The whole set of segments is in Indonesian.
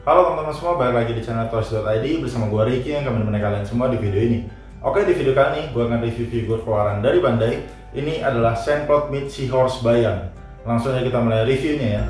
Halo teman-teman semua, balik lagi di channel Toys.id bersama gue Ricky yang akan menemani kalian semua di video ini. Oke, di video kali ini gue akan review figur keluaran dari Bandai. Ini adalah Sandplot Meet Seahorse Bayan. Langsung aja kita mulai reviewnya ya.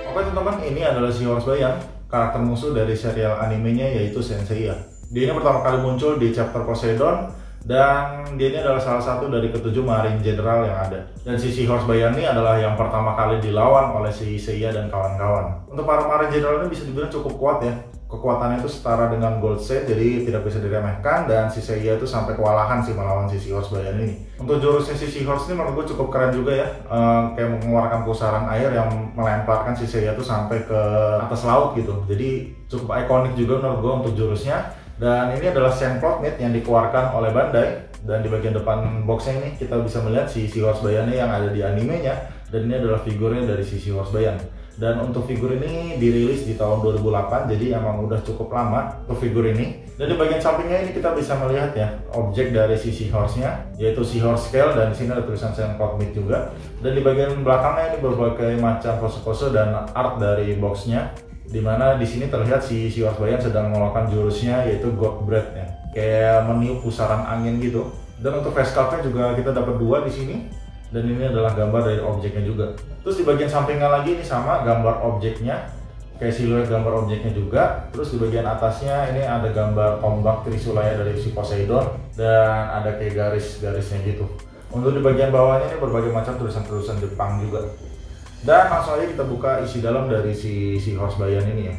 Oke teman-teman, ini adalah Seahorse Bayan, karakter musuh dari serial animenya yaitu Senseiya. Dia ini pertama kali muncul di chapter Poseidon, dan dia ini adalah salah satu dari ketujuh Marine General yang ada. Dan si Seahorse Bayan ini adalah yang pertama kali dilawan oleh si Seiya dan kawan-kawan. Untuk para Marine General ini bisa dibilang cukup kuat ya. Kekuatannya itu setara dengan Gold Set, jadi tidak bisa diremehkan, dan si Seiya itu sampai kewalahan sih melawan si Seahorse Bayan ini. Untuk jurusnya si Seahorse ini menurut gue cukup keren juga ya, kayak mengeluarkan pusaran air yang melemparkan si Seiya itu sampai ke atas laut gitu. Jadi cukup ikonik juga menurut gue untuk jurusnya. Dan ini adalah Sandplot Meet yang dikeluarkan oleh Bandai, dan di bagian depan boxnya ini kita bisa melihat si Seahorse Bayan yang ada di animenya, dan ini adalah figurnya dari si Seahorse Bayan. Dan untuk figur ini dirilis di tahun 2008, jadi emang udah cukup lama untuk figur ini. Dan di bagian sampingnya ini kita bisa melihat ya objek dari si Seahorse-nya, yaitu Seahorse Scale, dan di sini ada tulisan Sandplot Meet juga. Dan di bagian belakangnya ini berbagai macam pose-pose dan art dari boxnya, dimana di sini terlihat si Seahorse Bayan sedang melakukan jurusnya yaitu God Breath ya, kayak meniup pusaran angin gitu. Dan untuk face sculpt-nya juga kita dapat dua di sini. Dan ini adalah gambar dari objeknya juga. Terus di bagian sampingnya lagi ini sama gambar objeknya, kayak siluet gambar objeknya juga. Terus di bagian atasnya ini ada gambar tombak Trisulaya dari si Poseidon, dan ada kayak garis-garisnya gitu. Untuk di bagian bawahnya ini berbagai macam tulisan-tulisan Jepang juga. Dan langsung aja kita buka isi dalam dari si Seahorse Bayan ini ya.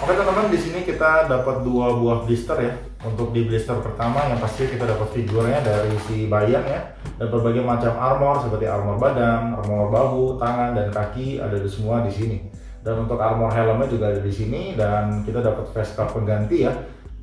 Oke teman-teman, di sini kita dapat dua buah blister ya. Untuk di blister pertama yang pasti kita dapat figurnya dari si Bayan ya, dan berbagai macam armor seperti armor badan, armor bahu, tangan dan kaki ada di semua di sini. Dan untuk armor helmnya juga ada di sini, dan kita dapat face sculpt pengganti ya.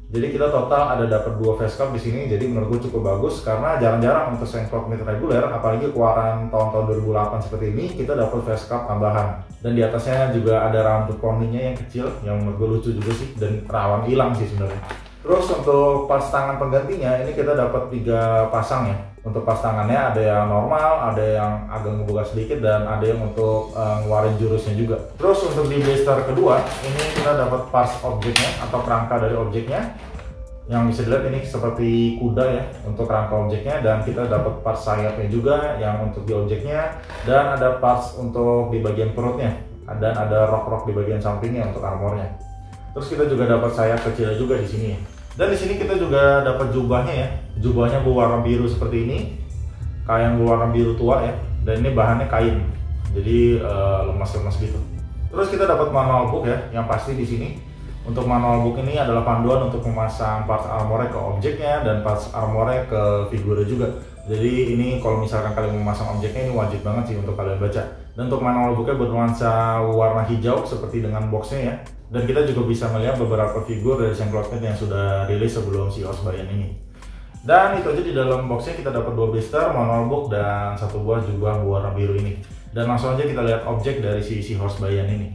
Jadi kita total ada dapat dua face sculpt di sini, jadi menurut gue cukup bagus karena jarang-jarang untuk Sandplot Meet reguler, apalagi keluaran tahun-tahun 2008 seperti ini, kita dapat face sculpt tambahan. Dan di atasnya juga ada rambut poninya yang kecil, yang menurut gue lucu juga sih, dan rawan hilang sih sebenarnya. Terus untuk pas tangan penggantinya ini kita dapat 3 pasang ya. Untuk pas tangannya ada yang normal, ada yang agak ngebuka sedikit, dan ada yang untuk ngeluarin jurusnya juga. Terus untuk di blister kedua ini kita dapat parts objeknya atau kerangka dari objeknya, yang bisa dilihat ini seperti kuda ya untuk kerangka objeknya, dan kita dapat parts sayapnya juga yang untuk di objeknya, dan ada parts untuk di bagian perutnya, dan ada rok-rok di bagian sampingnya untuk armornya. Terus kita juga dapat sayap kecil juga di sini ya. Dan di sini kita juga dapat jubahnya ya. Jubahnya berwarna biru seperti ini, kayak yang berwarna biru tua ya. Dan ini bahannya kain, jadi lemas-lemas gitu. Terus kita dapat manual book ya, yang pasti di sini. Untuk manual book ini adalah panduan untuk memasang parts armornya ke objeknya dan parts armornya ke figurnya juga. Jadi ini kalau misalkan kalian memasang objeknya ini wajib banget sih untuk kalian baca. Dan untuk manual booknya bernuansa warna hijau seperti dengan boxnya ya. Dan kita juga bisa melihat beberapa figur dari Sandplot Meet yang sudah rilis sebelum si Seahorse Bayan ini. Dan itu aja, di dalam boxnya kita dapat 2 blister, manual book, dan 1 buah jubah warna biru ini. Dan langsung aja kita lihat objek dari si Seahorse Bayan ini.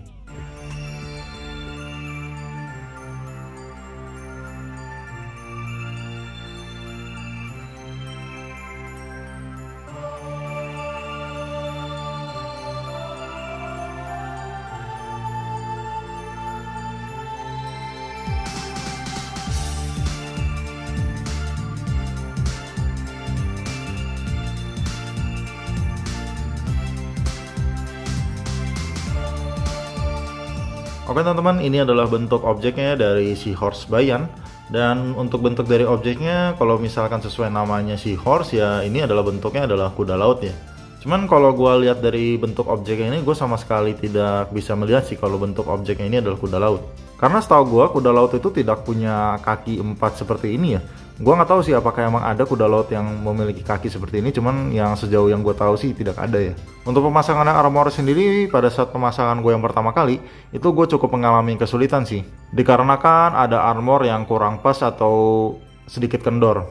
Oke teman-teman, ini adalah bentuk objeknya dari Seahorse Bayan. Dan untuk bentuk dari objeknya, kalau misalkan sesuai namanya Seahorse ya, ini adalah bentuknya adalah kuda laut ya. Cuman kalau gue lihat dari bentuk objeknya ini, gue sama sekali tidak bisa melihat sih kalau bentuk objeknya ini adalah kuda laut. Karena setahu gue kuda laut itu tidak punya kaki 4 seperti ini ya. Gua nggak tahu sih apakah emang ada kuda laut yang memiliki kaki seperti ini, cuman yang sejauh yang gue tahu sih tidak ada ya. Untuk pemasangan armor sendiri, pada saat pemasangan gue yang pertama kali itu gue cukup mengalami kesulitan sih, dikarenakan ada armor yang kurang pas atau sedikit kendor.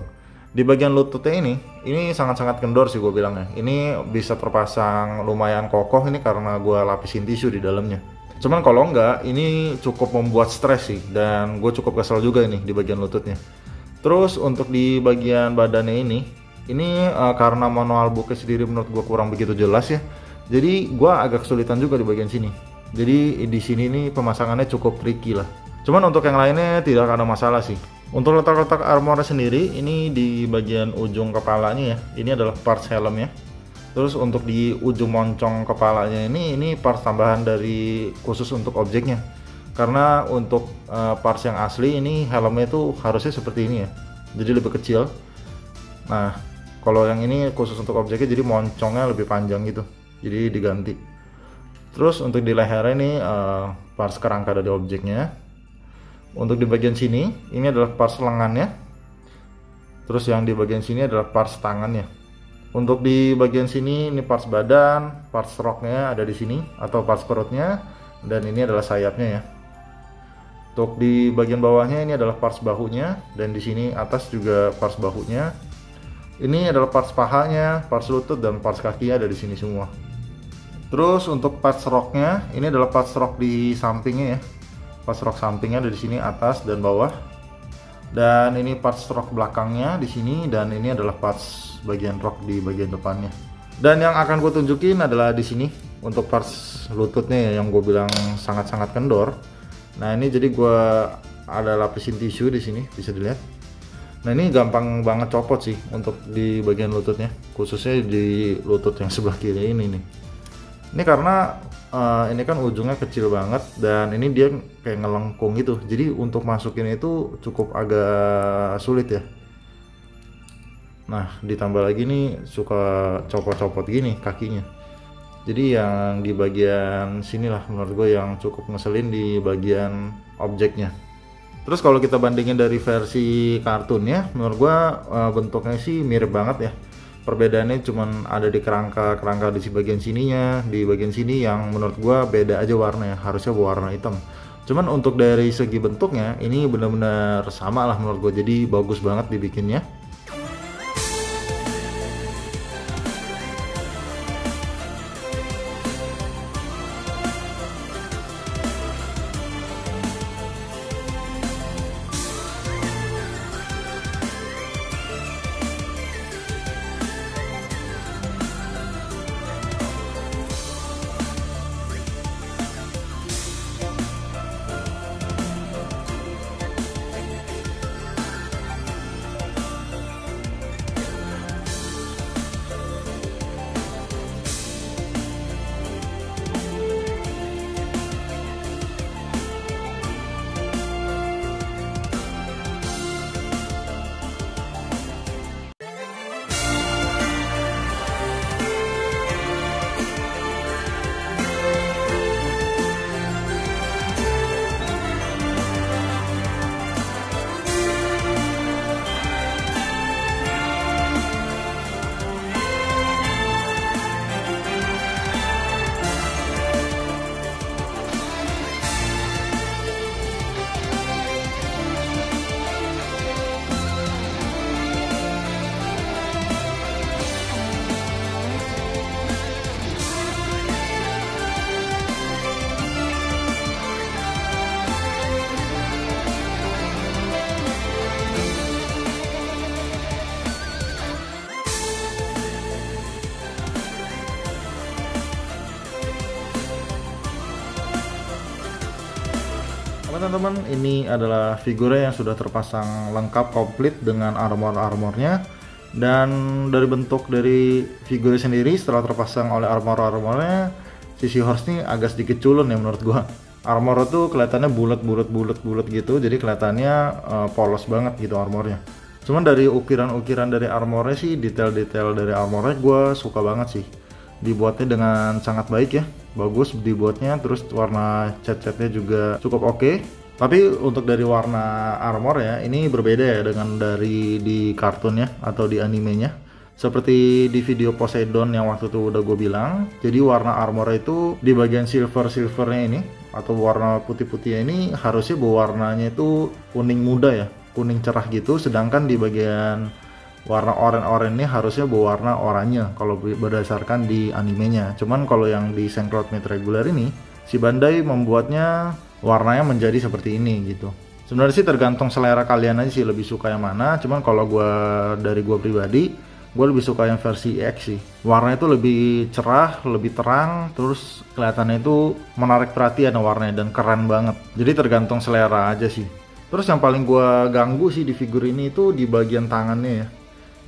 Di bagian lututnya ini sangat-sangat kendor sih gue bilangnya. Ini bisa terpasang lumayan kokoh ini karena gue lapisin tisu di dalamnya. Cuman kalau enggak, ini cukup membuat stres sih, dan gue cukup kesel juga ini di bagian lututnya. Terus untuk di bagian badannya ini karena manual booknya sendiri menurut gue kurang begitu jelas ya. Jadi gue agak kesulitan juga di bagian sini. Jadi di sini nih pemasangannya cukup tricky lah. Cuman untuk yang lainnya tidak ada masalah sih. Untuk letak-letak armornya sendiri, ini di bagian ujung kepalanya ya. Ini adalah parts helmnya. Terus untuk di ujung moncong kepalanya ini parts tambahan dari khusus untuk objeknya. Karena untuk parts yang asli ini helmnya itu harusnya seperti ini ya, jadi lebih kecil. Nah kalau yang ini khusus untuk objeknya, jadi moncongnya lebih panjang gitu, jadi diganti. Terus untuk di lehernya ini parts kerangka dari objeknya. Untuk di bagian sini ini adalah parts lengannya. Terus yang di bagian sini adalah parts tangannya. Untuk di bagian sini ini parts badan, parts roknya ada di sini atau parts perutnya, dan ini adalah sayapnya ya. Untuk di bagian bawahnya ini adalah parts bahunya, dan di sini atas juga parts bahunya. Ini adalah parts pahanya, parts lutut, dan parts kaki ada di sini semua. Terus untuk parts roknya, ini adalah parts rok di sampingnya ya. Parts rok sampingnya ada di sini atas dan bawah. Dan ini parts rok belakangnya di sini, dan ini adalah parts bagian rok di bagian depannya. Dan yang akan gue tunjukin adalah di sini untuk parts lututnya ya, yang gue bilang sangat-sangat kendor. Nah ini jadi gue ada lapisin tisu di sini, bisa dilihat. Nah ini gampang banget copot sih untuk di bagian lututnya, khususnya di lutut yang sebelah kiri ini nih. Ini karena ini kan ujungnya kecil banget, dan ini dia kayak ngelengkung gitu. Jadi untuk masukin itu cukup agak sulit ya. Nah ditambah lagi nih suka copot-copot gini kakinya. Jadi yang di bagian sinilah menurut gue yang cukup ngeselin di bagian objeknya. Terus kalau kita bandingin dari versi kartunnya, menurut gue bentuknya sih mirip banget ya. Perbedaannya cuman ada di kerangka di bagian sininya, di bagian sini yang menurut gue beda aja warnanya, harusnya warna hitam. Cuman untuk dari segi bentuknya ini benar-benar sama lah menurut gue, jadi bagus banget dibikinnya. Teman-teman, ini adalah figurnya yang sudah terpasang lengkap komplit dengan armor-armornya. Dan dari bentuk dari figur sendiri setelah terpasang oleh armor-armornya, si Seahorse ini agak sedikit culun ya menurut gua. Armor tuh kelihatannya bulat gitu, jadi kelihatannya polos banget gitu armornya. Cuman dari ukiran-ukiran dari armornya sih, detail-detail dari armornya gua suka banget sih. Dibuatnya dengan sangat baik ya, bagus dibuatnya. Terus warna cat-catnya juga cukup oke. Tapi untuk dari warna armor ya, ini berbeda ya dengan dari di kartunnya atau di animenya. Seperti di video Poseidon yang waktu itu udah gue bilang, jadi warna armor itu di bagian silvernya ini atau warna putih-putihnya ini harusnya berwarnanya itu kuning muda ya, kuning cerah gitu, sedangkan di bagian warna oranye ini harusnya berwarna oranye kalau berdasarkan di animenya. Cuman kalau yang di Saint Cloud Mid Regular ini, si Bandai membuatnya warnanya menjadi seperti ini gitu. Sebenarnya sih tergantung selera kalian aja sih lebih suka yang mana. Cuman kalau dari gua pribadi, gue lebih suka yang versi EX sih. Warnanya itu lebih cerah, lebih terang, terus kelihatannya itu menarik perhatian warnanya dan keren banget. Jadi tergantung selera aja sih. Terus yang paling gue ganggu sih di figur ini itu di bagian tangannya ya.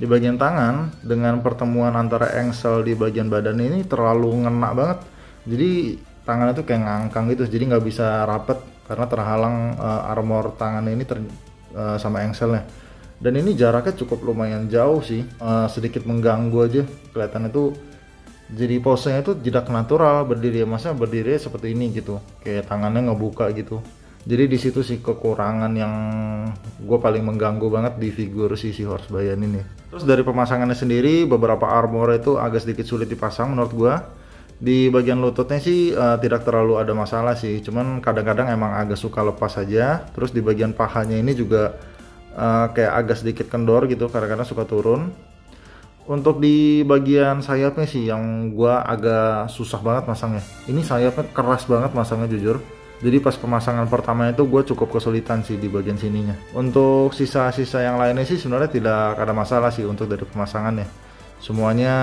Di bagian tangan dengan pertemuan antara engsel di bagian badan ini terlalu ngena banget. Jadi tangannya tuh kayak ngangkang gitu, jadi nggak bisa rapet karena terhalang armor tangannya ini sama engselnya. Dan ini jaraknya cukup lumayan jauh sih, sedikit mengganggu aja. Kelihatannya tuh jadi posenya tuh tidak natural berdiri, masa berdiri seperti ini gitu, kayak tangannya ngebuka gitu. Jadi di situ sih kekurangan yang gue paling mengganggu banget di figur si Seahorse Bayan ini. Terus dari pemasangannya sendiri, beberapa armor itu agak sedikit sulit dipasang menurut gue. Di bagian lututnya sih tidak terlalu ada masalah sih, cuman kadang-kadang emang agak suka lepas aja. Terus di bagian pahanya ini juga kayak agak sedikit kendor gitu, kadang-kadang suka turun. Untuk di bagian sayapnya sih yang gua agak susah banget masangnya. Ini sayapnya keras banget masangnya jujur. Jadi pas pemasangan pertama itu gue cukup kesulitan sih di bagian sininya. Untuk sisa-sisa yang lainnya sih sebenarnya tidak ada masalah sih untuk dari pemasangannya. Semuanya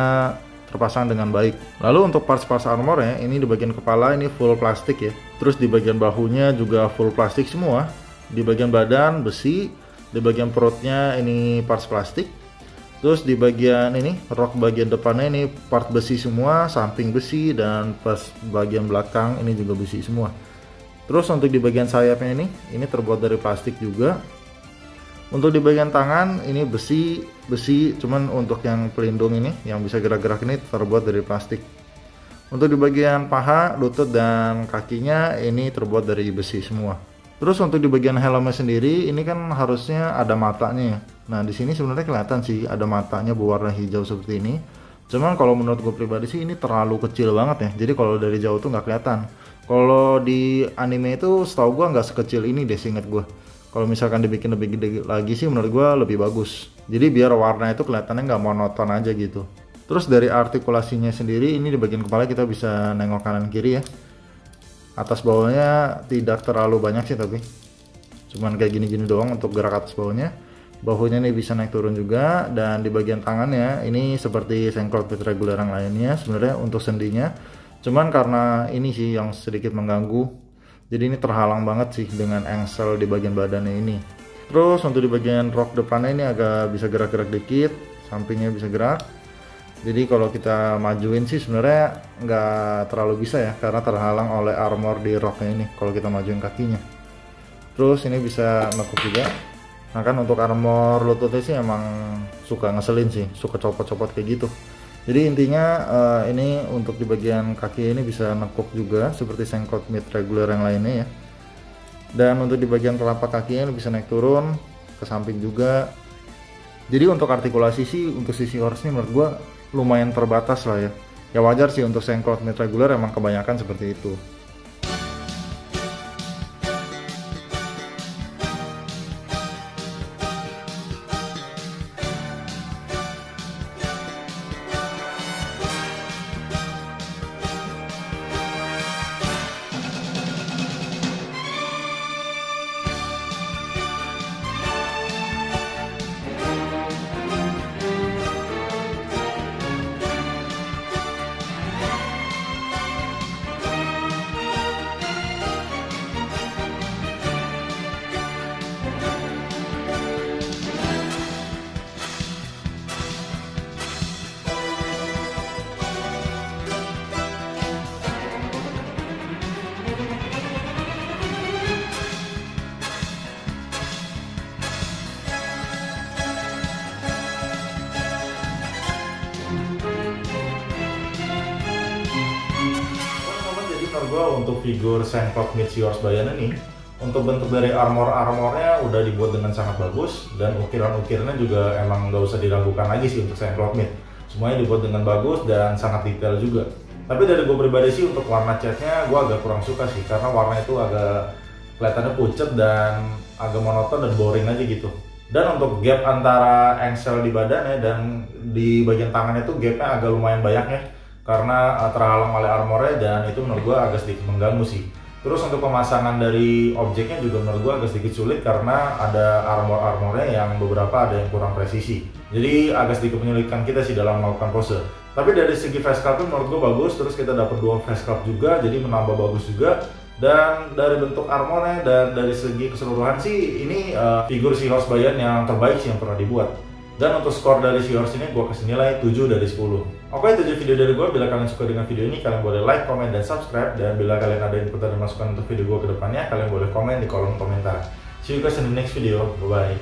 terpasang dengan baik. Lalu untuk parts-parts armor ya, ini di bagian kepala ini full plastik ya. Terus di bagian bahunya juga full plastik semua. Di bagian badan besi. Di bagian perutnya ini parts plastik. Terus di bagian ini rok bagian depannya ini part besi semua, samping besi, dan pas bagian belakang ini juga besi semua. Terus untuk di bagian sayapnya ini terbuat dari plastik juga. Untuk di bagian tangan ini besi, cuman untuk yang pelindung ini yang bisa gerak-gerak ini terbuat dari plastik. Untuk di bagian paha, lutut, dan kakinya ini terbuat dari besi semua. Terus untuk di bagian helmnya sendiri ini kan harusnya ada matanya ya. Nah di sini sebenarnya kelihatan sih ada matanya berwarna hijau seperti ini. Cuman kalau menurut gue pribadi sih ini terlalu kecil banget ya. Jadi kalau dari jauh tuh nggak kelihatan. Kalau di anime itu setahu gue nggak sekecil ini deh, seingat gue. Kalau misalkan dibikin lebih gede lagi sih menurut gue lebih bagus. Jadi biar warna itu kelihatannya nggak monoton aja gitu. Terus dari artikulasinya sendiri ini di bagian kepala kita bisa nengok kanan kiri ya. Atas bawahnya tidak terlalu banyak sih, tapi cuman kayak gini-gini doang untuk gerak atas bawahnya. Bahunya nih bisa naik turun juga. Dan di bagian tangannya ini seperti Saint Cloud Mid Regular yang lainnya sebenarnya untuk sendinya. Cuman karena ini sih yang sedikit mengganggu, jadi ini terhalang banget sih dengan engsel di bagian badannya ini. Terus untuk di bagian rok depannya ini agak bisa gerak-gerak dikit, sampingnya bisa gerak. Jadi kalau kita majuin sih sebenarnya nggak terlalu bisa ya, karena terhalang oleh armor di roknya ini kalau kita majuin kakinya. Terus ini bisa nekuk juga. Nah kan untuk armor lututnya sih emang suka ngeselin sih, suka copot-copot kayak gitu. Jadi intinya ini untuk di bagian kaki ini bisa nekuk juga seperti Saint Cloud Mid Regular yang lainnya ya. Dan untuk di bagian telapak kakinya bisa naik turun ke samping juga. Jadi untuk artikulasi sih untuk sisi Seahorse ini menurut gua lumayan terbatas lah ya. Ya wajar sih untuk Saint Cloud Mid Regular emang kebanyakan seperti itu. Gue untuk figur Saint Cloud Mid Seahorse Bayan ini Untuk bentuk dari armornya udah dibuat dengan sangat bagus, dan ukiran-ukirannya juga emang nggak usah diragukan lagi sih untuk Saint Cloud Mid. Semuanya dibuat dengan bagus dan sangat detail juga. Tapi dari gue pribadi sih untuk warna catnya gue agak kurang suka sih, karena warna itu agak kelihatannya pucet dan agak monoton dan boring aja gitu. Dan untuk gap antara engsel di badannya dan di bagian tangannya tuh gapnya agak lumayan banyak ya, karena terhalang oleh armornya, dan itu menurut gue agak sedikit mengganggu sih. Terus untuk pemasangan dari objeknya juga menurut gue agak sedikit sulit, karena ada armornya yang beberapa ada yang kurang presisi. Jadi agak sedikit menyulitkan kita sih dalam melakukan pose. Tapi dari segi face sculpt menurut gue bagus, terus kita dapat dua face sculpt juga, jadi menambah bagus juga. Dan dari bentuk armornya dan dari segi keseluruhan sih ini figur Seahorse Bayan yang terbaik sih yang pernah dibuat. Dan untuk skor dari Seahorse ini gue kasih nilai 7 dari 10. Oke, itu aja video dari gue. Bila kalian suka dengan video ini, kalian boleh like, komen, dan subscribe. Dan bila kalian ada input dan masukan untuk video gue ke depannya, kalian boleh komen di kolom komentar. See you guys in the next video. Bye-bye.